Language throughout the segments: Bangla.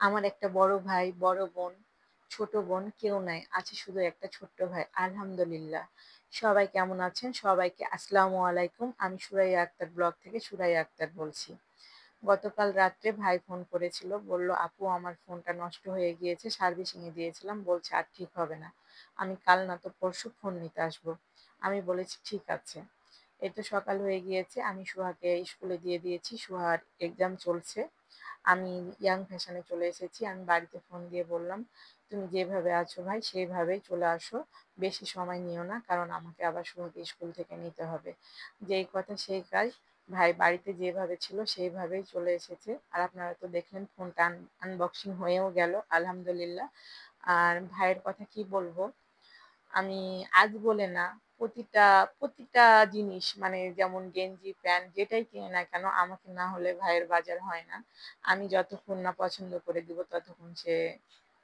আমার একটা বড় ভাই, বড় বোন, ছোট বোন কেউ নাই। আছে শুধু একটা ছোট্ট ভাই। আলহামদুলিল্লাহ। সবাই কেমন আছেন? সবাইকে আসসালামু আলাইকুম। আমি সুরাইয়া আক্তার ব্লগ থেকে সুরাইয়া আক্তার বলছি। গতকাল রাত্রে ভাই ফোন করেছিল। বলল, আপু আমার ফোনটা নষ্ট হয়ে গিয়েছে। সার্ভিসিং এ দিয়েছিলাম। বলছে আর ঠিক হবে না। আমি কাল না তো পরশু ফোন নিতে আসবো। আমি বলেছি ঠিক আছে। এই তো সকাল হয়ে গিয়েছে। আমি সুহাকে স্কুলে দিয়ে দিয়েছি। সুহার এক্সাম চলছে। আমি ইয়াং ফ্যাশনে চলে এসেছি। আমি বাড়িতে ফোন দিয়ে বললাম, তুমি যেভাবে আছো ভাই সেইভাবেই চলে আসো, বেশি সময় নিও না, কারণ আমাকে আবার সুহাকে স্কুল থেকে নিতে হবে। যেই কথা সেই কাজ। ভাই বাড়িতে যেভাবে ছিল সেইভাবেই চলে এসেছে। আর আপনারা তো দেখলেন ফোনটা আনবক্সিং হয়েও গেল আলহামদুলিল্লাহ। আর ভাইয়ের কথা কি বলবো, আমি আজ বলে না, প্রতিটা প্রতিটা জিনিস মানে যেমন গেঞ্জি প্যান্ট যেটাই কিনে না কেন আমাকে না হলে ভাইয়ের বাজার হয় না। আমি যতক্ষণ না পছন্দ করে দিব ততক্ষণ সে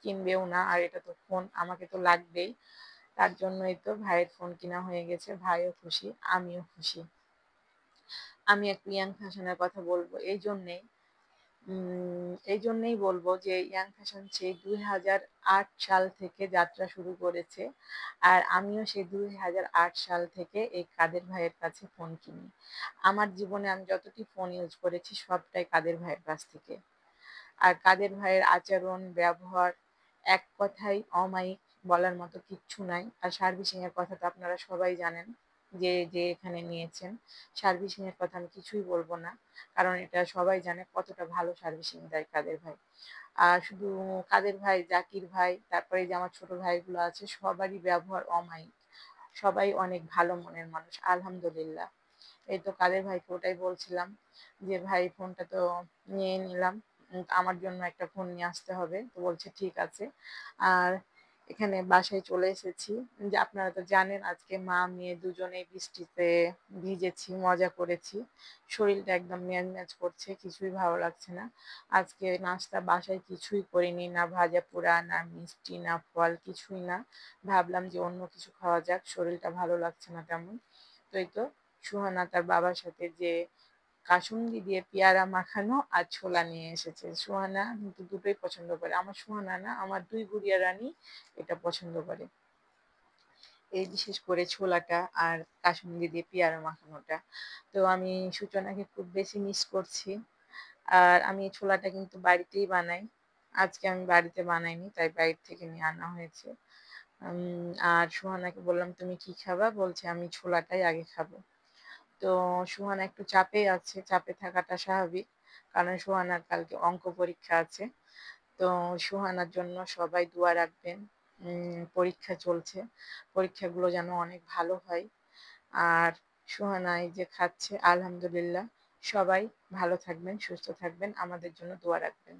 কিনবেও না। আর এটা তো ফোন, আমাকে তো লাগবেই। তার জন্যই তো ভাইয়ের ফোন কিনা হয়ে গেছে। ভাইও খুশি, আমিও খুশি। আমি একটু ইয়াং ফ্যাশনের কথা বলবো এই জন্যেই বলবো যে ইয়াং ফ্যাশন সেই 2008 সাল থেকে যাত্রা শুরু করেছে। আর আমিও সেই 2008 সাল থেকে এই কাদের ভাইয়ের কাছে ফোন কিনি। আমার জীবনে আমি যতটি ফোন ইউজ করেছি সবটাই কাদের ভাইয়ের কাছ থেকে। আর কাদের ভাইয়ের আচরণ ব্যবহার এক কথায় অমায়িক, বলার মতো কিচ্ছু নাই। আর সার্ভিসিং এর কথা তো আপনারা সবাই জানেন, যে যে এখানে নিয়েছেন। সার্ভিসিং এর কথা আমি কিছুই বলবো না, কারণ এটা সবাই জানে কতটা ভালো সার্ভিসিং দেয় কাদের ভাই। আর শুধু কাদের ভাই, জাকির ভাই, তারপরে যে আমার ছোট ভাইগুলো আছে সবারই ব্যবহার অমায়িক। সবাই অনেক ভালো মনের মানুষ আলহামদুলিল্লাহ। এই তো কাদের ভাইকে ওটাই বলছিলাম যে ভাই ফোনটা তো নিয়ে নিলাম, আমার জন্য একটা ফোন নিয়ে আসতে হবে। তো বলছে ঠিক আছে। আর এখানে বাসায় চলে এসেছি। যে আপনারা তো জানেন আজকে মা মেয়ে দুজনেই বৃষ্টিতে ভিজেছি, মজা করেছি। শরীরটা একদম ম্যাজ ম্যাজ করছে, কিছুই ভালো লাগছে না। আজকে নাস্তা বাসায় কিছুই করিনি, না ভাজা পোড়া, না মিষ্টি, না ফল, কিছুই না। ভাবলাম যে অন্য কিছু খাওয়া যাক, শরীরটা ভালো লাগছে না তেমন। তো এই তো সুহানা তার বাবার সাথে যে কাসুন্দি দিয়ে পেয়ারা মাখানো আর ছোলা নিয়ে এসেছে। সুহানা কিন্তু দুটোই পছন্দ করে। আমার সুহানা না, আমার দুই গুড়িয়া রানী এটা পছন্দ করে। এই বিশেষ করে ছোলাটা আর কাসুন্দি দিয়ে পেয়ারা মাখানোটা। তো আমি সূচনাকে খুব বেশি মিস করছি। আর আমি এই ছোলাটা কিন্তু বাড়িতেই বানাই। আজকে আমি বাড়িতে বানাইনি, তাই বাইরে থেকে নিয়ে আনা হয়েছে। আর সুহানাকে বললাম তুমি কি খাবা, বলছে আমি ছোলাটাই আগে খাবো। তো সুহানা একটু চাপে আছে, চাপে থাকাটা স্বাভাবিক, কারণ সুহানার কালকে অঙ্ক পরীক্ষা আছে। তো সুহানার জন্য সবাই দোয়া রাখবেন। পরীক্ষা চলছে, পরীক্ষাগুলো যেন অনেক ভালো হয়। আর সুহানা এই যে খাচ্ছে আলহামদুলিল্লাহ। সবাই ভালো থাকবেন, সুস্থ থাকবেন, আমাদের জন্য দোয়া রাখবেন।